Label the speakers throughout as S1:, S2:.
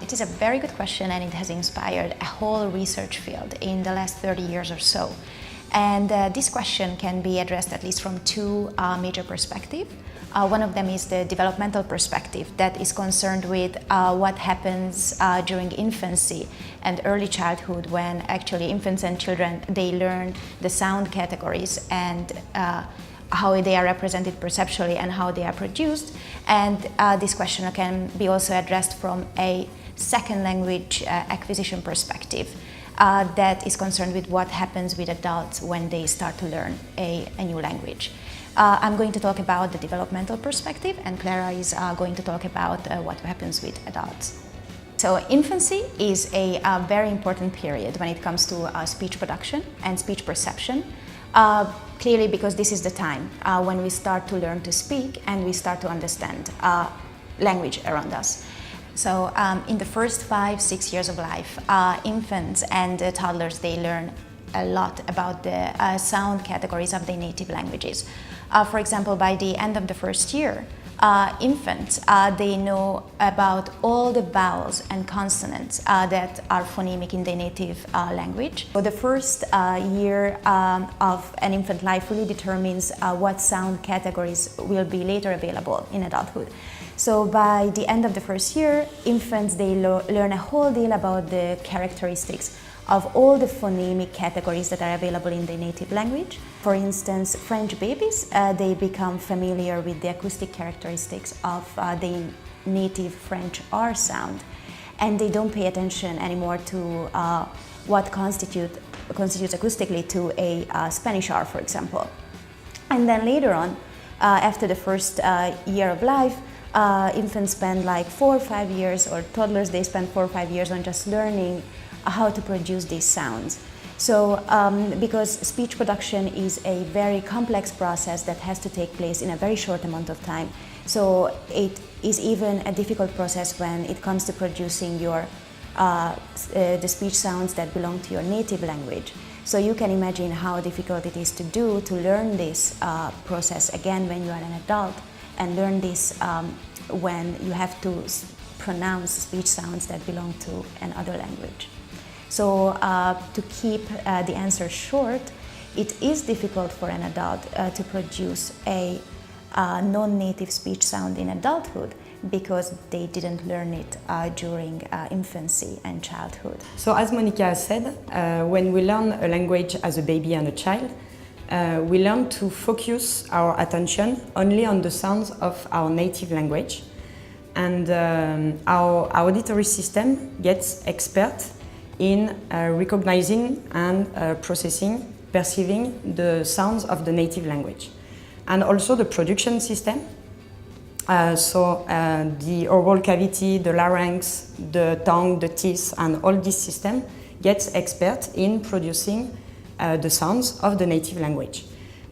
S1: It is a very good question, and it has inspired a whole research field in the last 30 years or so. And this question can be addressed at least from two major perspectives. One of them is the developmental perspective that is concerned with what happens during infancy and early childhood, when actually infants and children, they learn the sound categories and how they are represented perceptually and how they are produced. And this question can be also addressed from a second language acquisition perspective that is concerned with what happens with adults when they start to learn a new language. I'm going to talk about the developmental perspective, and Clara is going to talk about what happens with adults. So infancy is a very important period when it comes to speech production and speech perception. Clearly, because this is the time when we start to learn to speak and we start to understand language around us. So in the first 5-6 years of life, infants and toddlers, they learn a lot about the sound categories of their native languages. For example, by the end of the first year, infants, they know about all the vowels and consonants that are phonemic in their native language. So the first year of an infant life really determines what sound categories will be later available in adulthood. So by the end of the first year, infants, they learn a whole deal about the characteristics of all the phonemic categories that are available in their native language. For instance, French babies, they become familiar with the acoustic characteristics of the native French R sound, and they don't pay attention anymore to what constitutes acoustically to a Spanish R, for example. And then later on, after the first year of life, infants spend like 4 or 5 years, or toddlers, they spend 4 or 5 years on just learning how to produce these sounds. So because speech production is a very complex process that has to take place in a very short amount of time, so it is even a difficult process when it comes to producing your the speech sounds that belong to your native language. So you can imagine how difficult it is to learn this process again when you are an adult, and learn this when you have to pronounce speech sounds that belong to another language. So to keep the answer short, it is difficult for an adult to produce a non-native speech sound in adulthood because they didn't learn it during infancy and childhood.
S2: So as Monika said, when we learn a language as a baby and a child, we learn to focus our attention only on the sounds of our native language, and our auditory system gets expert in recognizing and processing, perceiving the sounds of the native language. And also the production system, the oral cavity, the larynx, the tongue, the teeth, and all this system gets expert in producing the sounds of the native language.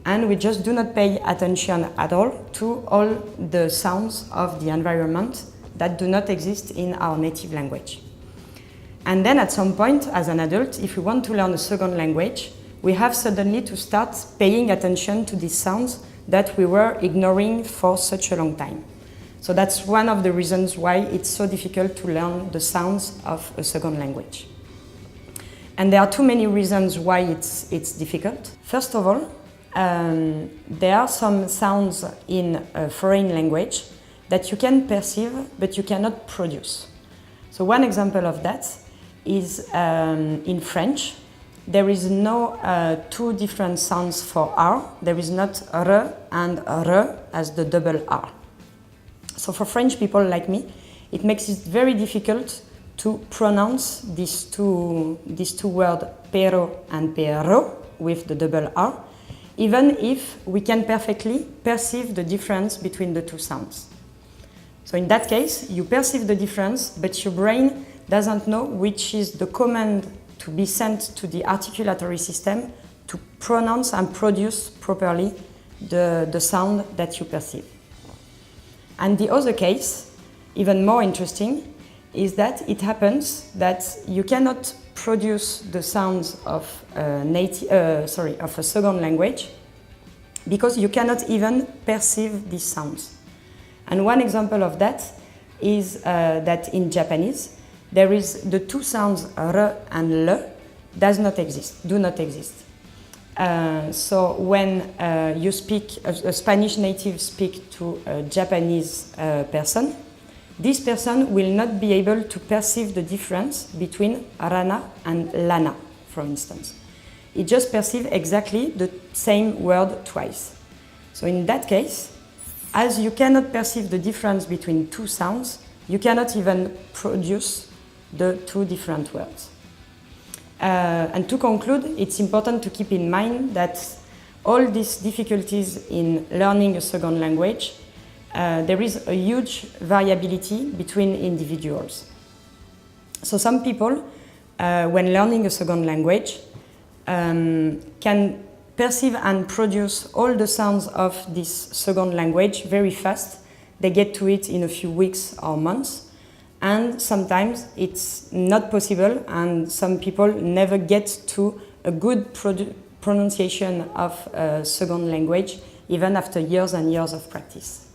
S2: And we just do not pay attention at all to all the sounds of the environment that do not exist in our native language. And then at some point, as an adult, if we want to learn a second language, we have suddenly to start paying attention to these sounds that we were ignoring for such a long time. So that's one of the reasons why it's so difficult to learn the sounds of a second language. And there are too many reasons why it's difficult. First of all, there are some sounds in a foreign language that you can perceive but you cannot produce. So one example of that is in French. There is no two different sounds for R. There is not R and R as the double R. So for French people like me, it makes it very difficult to pronounce these two words, pero and pero, with the double R, even if we can perfectly perceive the difference between the two sounds. So in that case, you perceive the difference, but your brain doesn't know which is the command to be sent to the articulatory system to pronounce and produce properly the sound that you perceive. And the other case, even more interesting, is that it happens that you cannot produce the sounds of of a second language because you cannot even perceive these sounds. And one example of that is that in Japanese, there is the two sounds r and l do not exist. So when you speak, a Spanish native speak to a Japanese person, this person will not be able to perceive the difference between rana and lana, for instance. It just perceives exactly the same word twice. So in that case, as you cannot perceive the difference between two sounds, you cannot even produce the two different words. And to conclude, it's important to keep in mind that all these difficulties in learning a second language, there is a huge variability between individuals. So some people, when learning a second language, can perceive and produce all the sounds of this second language very fast. They get to it in a few weeks or months. And sometimes it's not possible, and some people never get to a good pronunciation of a second language, even after years and years of practice.